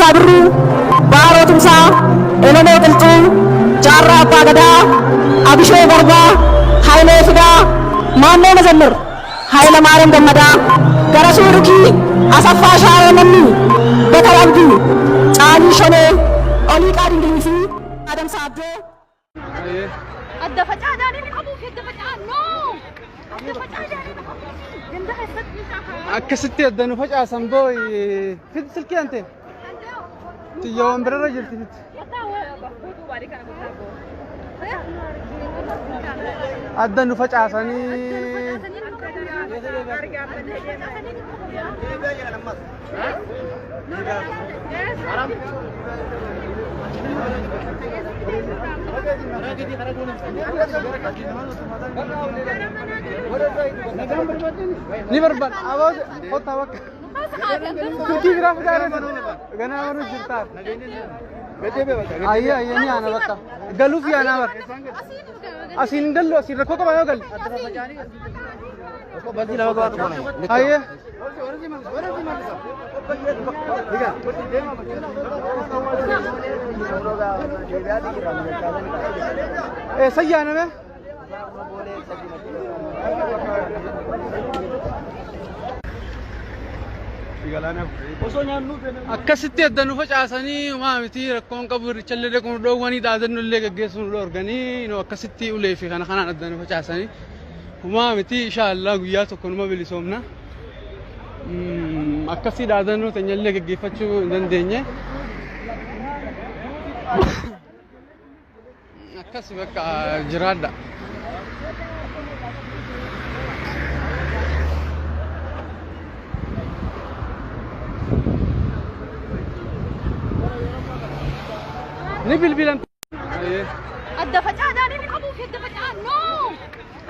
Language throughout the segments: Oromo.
ሳብሩ ባሮቱምሳ ኤለሜ ቅልጡ ጃራ አባ ገዳ አብሾ በርባ ኃይሌ ፍዳ ማሞ መዘምር ኃይለ ማርያም ገመዳ ገረሱ ሩኪ አሰፋ ሻረነኒ በተራብዱ ጫኒ ሾኔ ኦሊቃ ድንግሊፊ አደም ሳዶ الدفع داني من أبوك الدفع نو الدفع داني من أبوك جنده حسيت مش أكستي الدنو فجأة سنبوي في سلكي أنت تيوم برا جلتي الدنو فجأة سني نبربان أواز خد تاوك كي غراف داره غنا ورو جرتار أيه أيه ني أنا بكا قالوا في أنا بر أسين قالوا أسين ركوا كم أيوة قال أيه सही आना में akkasitti addanuu facaasanii uumaa miti rakkoon qabu richallee kun dhoowwanii daadannullee gaggeessuun dhoorganii no akkasitti ulee fi kana kanaan addanuu facaasanii uumaa miti inshaallah guyyaa tokko numa bilisoomna akkasii daadannuu teenyallee gaggeeffachuu hin dandeenye akkasi bakka jiraadha. نبيل بيلم الدفع داني من أبوك الدفع نو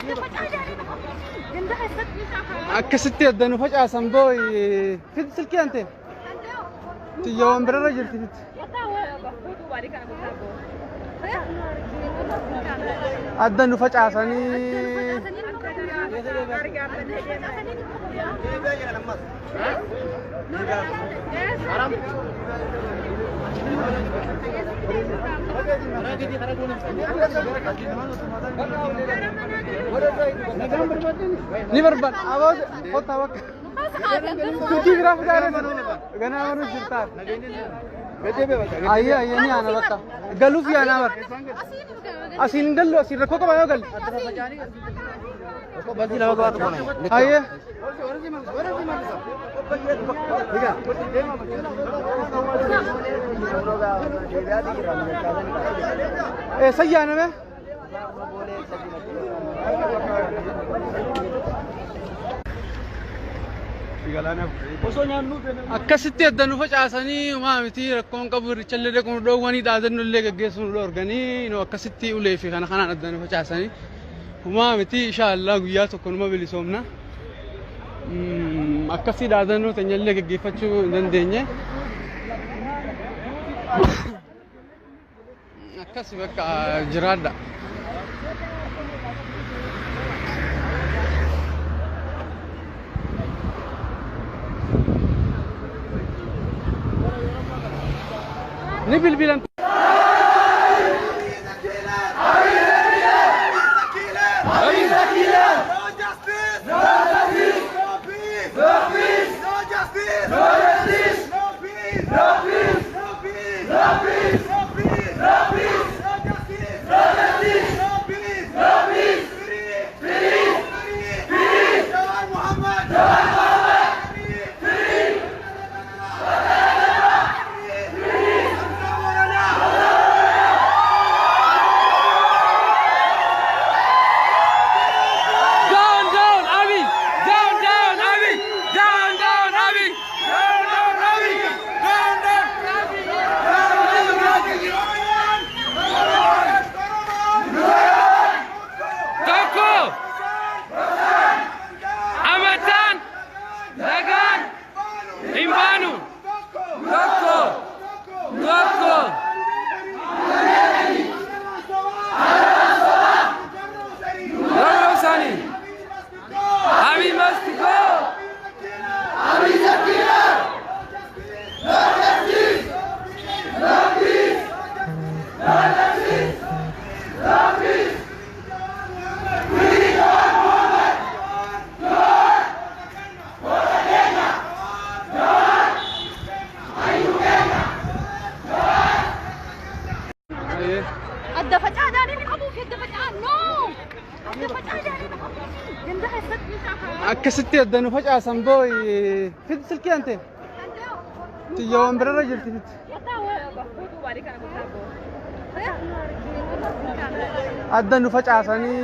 الدفع داني من أبوك جنده حسيت مش أكستي الدنو فجأة سنبوي في سلكي أنت تيوم برا جلتي الدنو فجأة سني نبربان أواز خد تاوك كي غراف داره غنا ورو جرتار أيه أيه ني أنا بكا قالوا في أنا بر أسين قالوا أسين ركوا كم أيوة قال أيه सही आना में akkasitti addanuu facaasanii uumaa miti rakkoon qabu richallee kun dhoowwanii daadannullee gaggeessuun dhoorganii no akkasitti ulee fi kana kanaan addanuu facaasanii uumaa miti inshaallah guyyaa tokko numa bilisoomna akkasii daadannuu teenyallee gaggeeffachuu hin dandeenye akkasi bakka jiraadha. نبيل بيلم akkasitti addanu facaasan booy fid silkii ante xiyyaawwan birarra jirti fid addanu facaasanii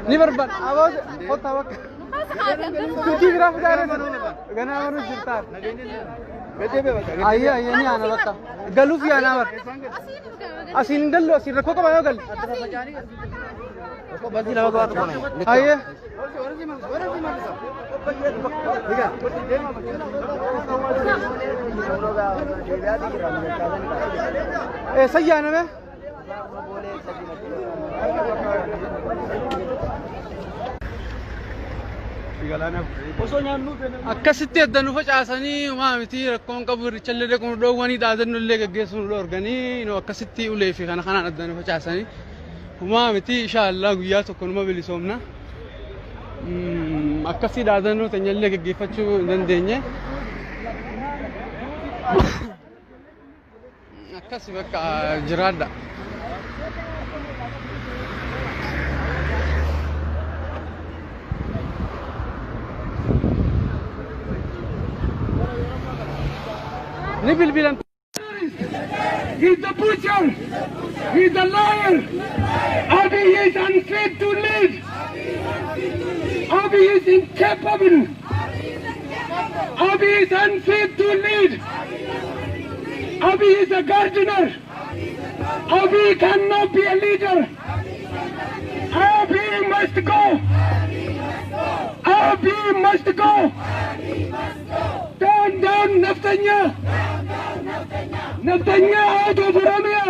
ni barbaad awood qotaa bakka tuutii biraa fidaare ganaa manu jirtaar ayya ayya ni ana bakka galuuf yaanaa bar asiin gallu asiin rakkoo qaba yoo galli ayya sayyaaname akkasitti addanu facaasanii homaa miti rakkoon qabu irrichallee deequu dhoowwanii dhaadannoo illee gaggeessuu nu dhorganii akkasitti ulee fi kana kanaan addanu facaasanii homaa miti inshaallah guyyaa tokko numa bilisoomna akkasii dhaadannoo teenya illee gaggeeffachuu hin dandeenye akkasi bakka jiraadha. He's the butcher. He's the liar. Abiy is unfit to live. Abiy is incapable. Abiy is unfit to lead. Abiy is a gardener. Abiy cannot be a leader. Abiy must go. Abiy must go. Down, down, Naftanya. Naftanya out of Oromia.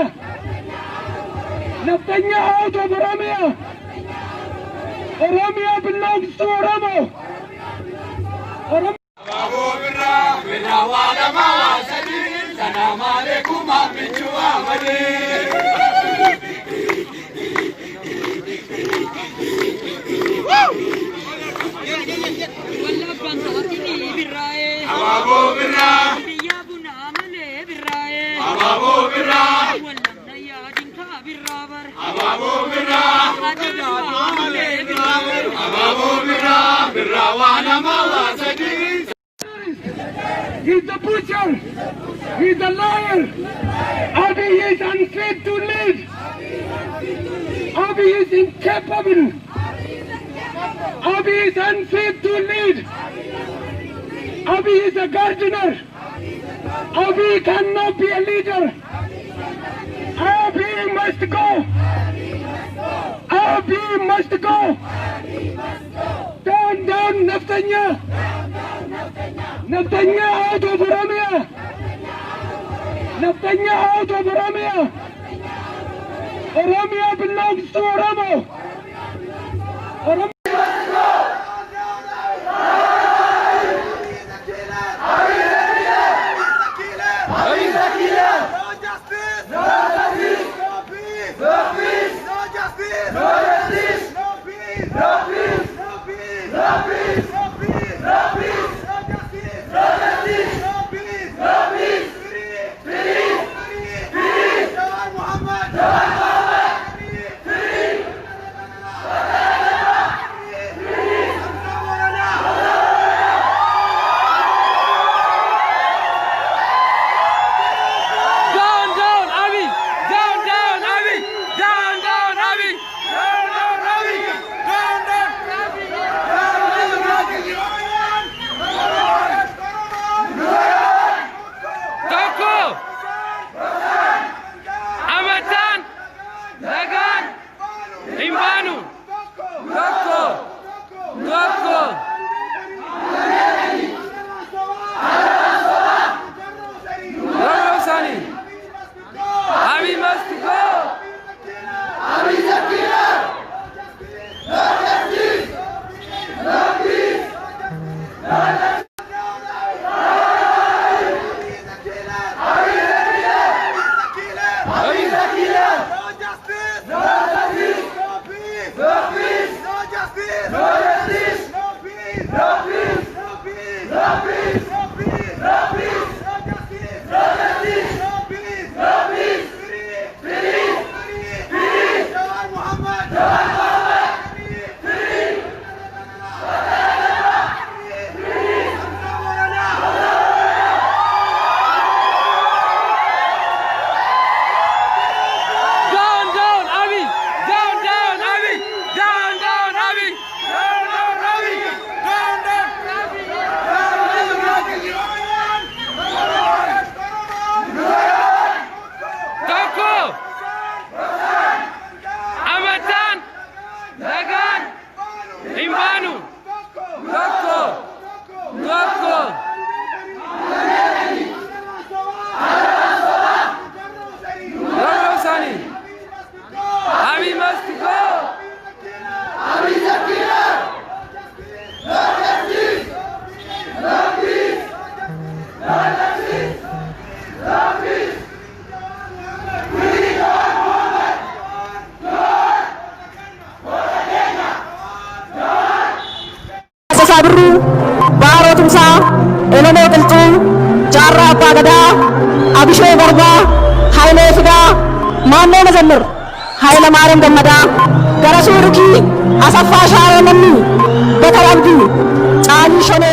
Naftanya out of Oromia. Oromia belongs to Oromo. Babu birra birra wala mawasadi. Salam alaikum abichu amadi. Babu birra. Babu birra. Babu birra. Babu birra. Birra wala mawasadi. He's the butcher. He's the liar. Abiy is unfit to live. Abiy is incapable. Abiy is unfit to lead. Abiy is a gardener. Abiy cannot be a leader. Abiy must go. Abiy must go. Down, down, Naftanya. Naftanya out of Oromia. Naftanya out of Oromia. Oromia belongs to Oromo. Oromo. ብሩ ባሮ ቱምሳ ኤለሞ ቅልጡ ጃራ አባ ገዳ አብሾ በርባ ኃይሌ ፍዳ ማኖ መዘምር ኃይለ ማርያም ገመዳ ገረሱ ሩኪ አሰፋ ሻረነኒ በተራብዲ ጫኒ ሾኔ